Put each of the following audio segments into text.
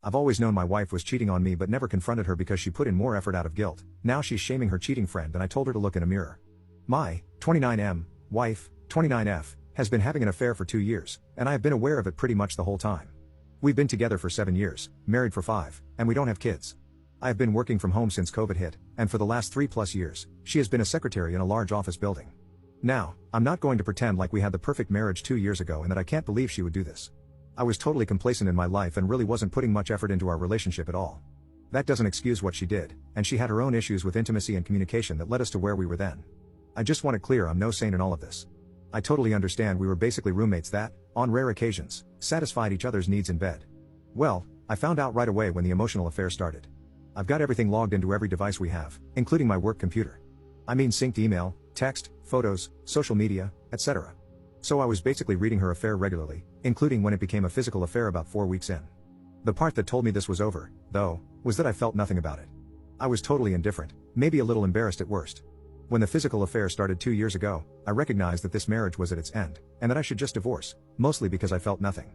I've always known my wife was cheating on me but never confronted her because she put in more effort out of guilt. Now she's shaming her cheating friend and I told her to look in a mirror. My 29M wife, 29F, has been having an affair for 2 years, and I have been aware of it pretty much the whole time. We've been together for 7 years, married for 5, and we don't have kids. I have been working from home since COVID hit, and for the last 3+ years, she has been a secretary in a large office building. Now, I'm not going to pretend like we had the perfect marriage 2 years ago and that I can't believe she would do this. I was totally complacent in my life and really wasn't putting much effort into our relationship at all. That doesn't excuse what she did, and she had her own issues with intimacy and communication that led us to where we were then. I just want it clear I'm no saint in all of this. I totally understand we were basically roommates that, on rare occasions, satisfied each other's needs in bed. Well, I found out right away when the emotional affair started. I've got everything logged into every device we have, including my work computer. I mean synced email, text, photos, social media, etc. So I was basically reading her affair regularly, including when it became a physical affair about 4 weeks in. The part that told me this was over, though, was that I felt nothing about it. I was totally indifferent, maybe a little embarrassed at worst. When the physical affair started 2 years ago, I recognized that this marriage was at its end, and that I should just divorce, mostly because I felt nothing.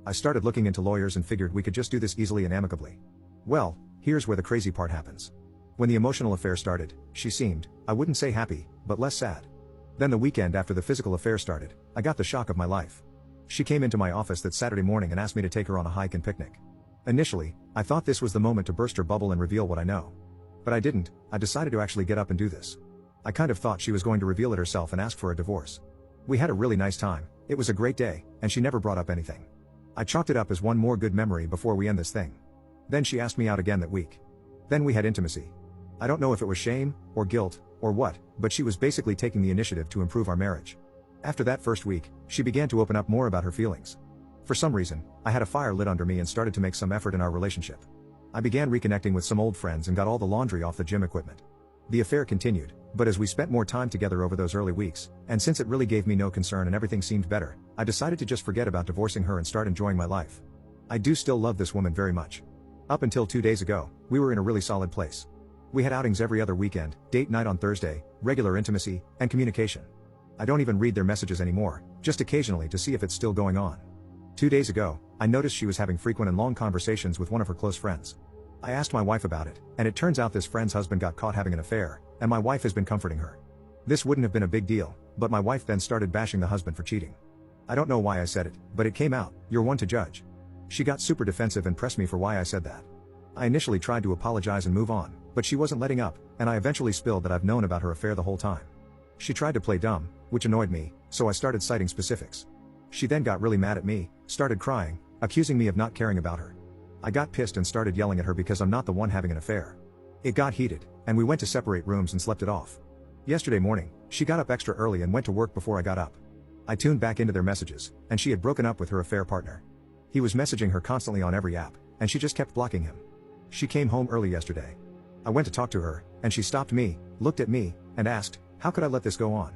I started looking into lawyers and figured we could just do this easily and amicably. Well, here's where the crazy part happens. When the emotional affair started, she seemed, I wouldn't say happy, but less sad. Then the weekend after the physical affair started, I got the shock of my life. She came into my office that Saturday morning and asked me to take her on a hike and picnic. Initially, I thought this was the moment to burst her bubble and reveal what I know. But I didn't. I decided to actually get up and do this. I kind of thought she was going to reveal it herself and ask for a divorce. We had a really nice time, it was a great day, and she never brought up anything. I chalked it up as one more good memory before we end this thing. Then she asked me out again that week. Then we had intimacy. I don't know if it was shame, or guilt, or what, but she was basically taking the initiative to improve our marriage. After that first week, she began to open up more about her feelings. For some reason, I had a fire lit under me and started to make some effort in our relationship. I began reconnecting with some old friends and got all the laundry off the gym equipment. The affair continued, but as we spent more time together over those early weeks, and since it really gave me no concern and everything seemed better, I decided to just forget about divorcing her and start enjoying my life. I do still love this woman very much. Up until 2 days ago, we were in a really solid place. We had outings every other weekend, date night on Thursday, regular intimacy, and communication. I don't even read their messages anymore, just occasionally to see if it's still going on. 2 days ago, I noticed she was having frequent and long conversations with one of her close friends. I asked my wife about it, and it turns out this friend's husband got caught having an affair, and my wife has been comforting her. This wouldn't have been a big deal, but my wife then started bashing the husband for cheating. I don't know why I said it, but it came out, you're one to judge. She got super defensive and pressed me for why I said that. I initially tried to apologize and move on, but she wasn't letting up, and I eventually spilled that I've known about her affair the whole time. She tried to play dumb, which annoyed me, so I started citing specifics. She then got really mad at me, started crying, accusing me of not caring about her. I got pissed and started yelling at her because I'm not the one having an affair. It got heated, and we went to separate rooms and slept it off. Yesterday morning, she got up extra early and went to work before I got up. I tuned back into their messages, and she had broken up with her affair partner. He was messaging her constantly on every app, and she just kept blocking him. She came home early yesterday. I went to talk to her, and she stopped me, looked at me, and asked, how could I let this go on?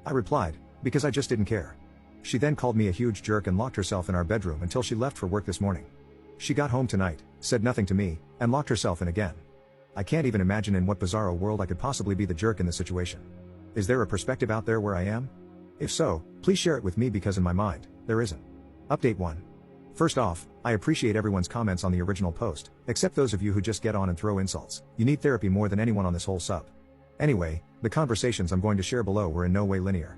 I replied, because I just didn't care. She then called me a huge jerk and locked herself in our bedroom until she left for work this morning. She got home tonight, said nothing to me, and locked herself in again. I can't even imagine in what bizarro world I could possibly be the jerk in this situation. Is there a perspective out there where I am? If so, please share it with me because in my mind, there isn't. Update 1. First off, I appreciate everyone's comments on the original post, except those of you who just get on and throw insults. You need therapy more than anyone on this whole sub. Anyway, the conversations I'm going to share below were in no way linear.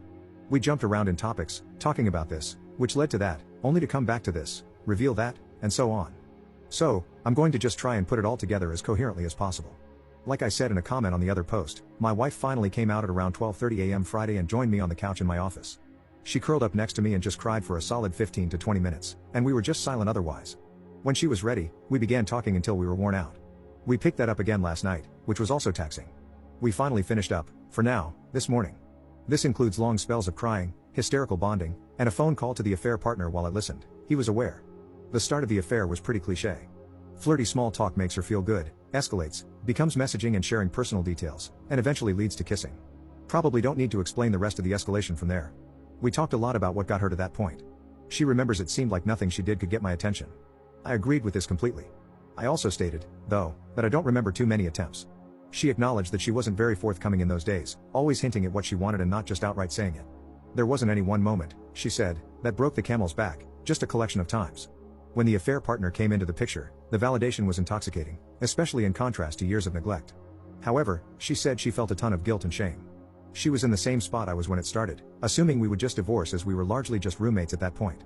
We jumped around in topics, talking about this, which led to that, only to come back to this, reveal that, and so on. So, I'm going to just try and put it all together as coherently as possible. Like I said in a comment on the other post, my wife finally came out at around 12:30 a.m. Friday and joined me on the couch in my office. She curled up next to me and just cried for a solid 15 to 20 minutes, and we were just silent otherwise. When she was ready, we began talking until we were worn out. We picked that up again last night, which was also taxing. We finally finished up, for now, this morning. This includes long spells of crying, hysterical bonding, and a phone call to the affair partner while I listened. He was aware. The start of the affair was pretty cliché. Flirty small talk makes her feel good, escalates, becomes messaging and sharing personal details, and eventually leads to kissing. Probably don't need to explain the rest of the escalation from there. We talked a lot about what got her to that point. She remembers it seemed like nothing she did could get my attention. I agreed with this completely. I also stated, though, that I don't remember too many attempts. She acknowledged that she wasn't very forthcoming in those days, always hinting at what she wanted and not just outright saying it. There wasn't any one moment, she said, that broke the camel's back, just a collection of times. When the affair partner came into the picture, the validation was intoxicating, especially in contrast to years of neglect. However, she said she felt a ton of guilt and shame. She was in the same spot I was when it started, assuming we would just divorce as we were largely just roommates at that point.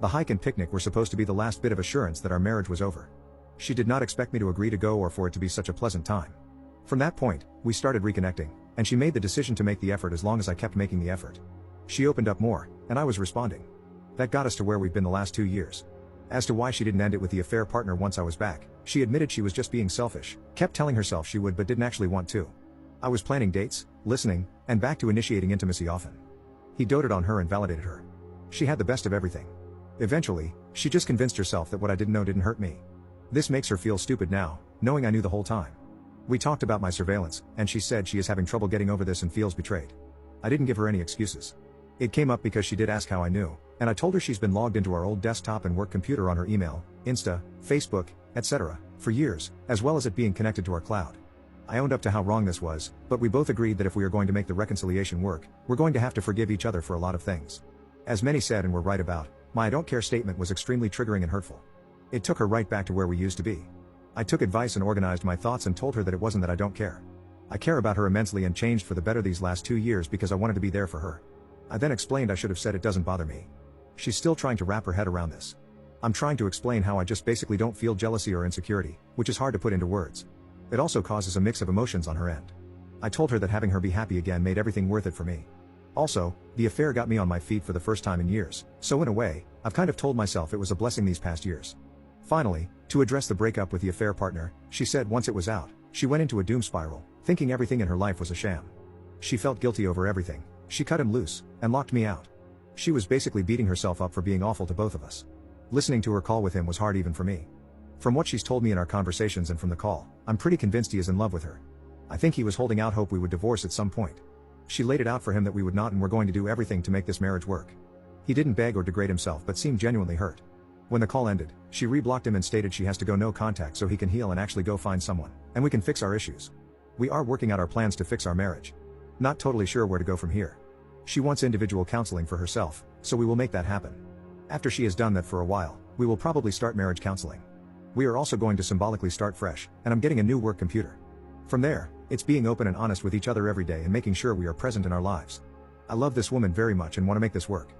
The hike and picnic were supposed to be the last bit of assurance that our marriage was over. She did not expect me to agree to go or for it to be such a pleasant time. From that point, we started reconnecting, and she made the decision to make the effort as long as I kept making the effort. She opened up more, and I was responding. That got us to where we've been the last 2 years. As to why she didn't end it with the affair partner once I was back, she admitted she was just being selfish, kept telling herself she would but didn't actually want to. I was planning dates, listening, and back to initiating intimacy often. He doted on her and validated her. She had the best of everything. Eventually, she just convinced herself that what I didn't know didn't hurt me. This makes her feel stupid now, knowing I knew the whole time. We talked about my surveillance, and she said she is having trouble getting over this and feels betrayed. I didn't give her any excuses. It came up because she did ask how I knew, and I told her she's been logged into our old desktop and work computer on her email, Insta, Facebook, etc., for years, as well as it being connected to our cloud. I owned up to how wrong this was, but we both agreed that if we are going to make the reconciliation work, we're going to have to forgive each other for a lot of things. As many said and were right about, my "I don't care" statement was extremely triggering and hurtful. It took her right back to where we used to be. I took advice and organized my thoughts and told her that it wasn't that I don't care. I care about her immensely and changed for the better these last 2 years because I wanted to be there for her. I then explained I should have said it doesn't bother me. She's still trying to wrap her head around this. I'm trying to explain how I just basically don't feel jealousy or insecurity, which is hard to put into words. It also causes a mix of emotions on her end. I told her that having her be happy again made everything worth it for me. Also, the affair got me on my feet for the first time in years, so in a way, I've kind of told myself it was a blessing these past years. Finally, to address the breakup with the affair partner, she said once it was out, she went into a doom spiral, thinking everything in her life was a sham. She felt guilty over everything. She cut him loose, and locked me out. She was basically beating herself up for being awful to both of us. Listening to her call with him was hard even for me. From what she's told me in our conversations and from the call, I'm pretty convinced he is in love with her. I think he was holding out hope we would divorce at some point. She laid it out for him that we would not and were going to do everything to make this marriage work. He didn't beg or degrade himself but seemed genuinely hurt. When the call ended, she reblocked him and stated she has to go no contact so he can heal and actually go find someone, and we can fix our issues. We are working out our plans to fix our marriage. Not totally sure where to go from here. She wants individual counseling for herself, so we will make that happen. After she has done that for a while, we will probably start marriage counseling. We are also going to symbolically start fresh, and I'm getting a new work computer. From there, it's being open and honest with each other every day and making sure we are present in our lives. I love this woman very much and want to make this work.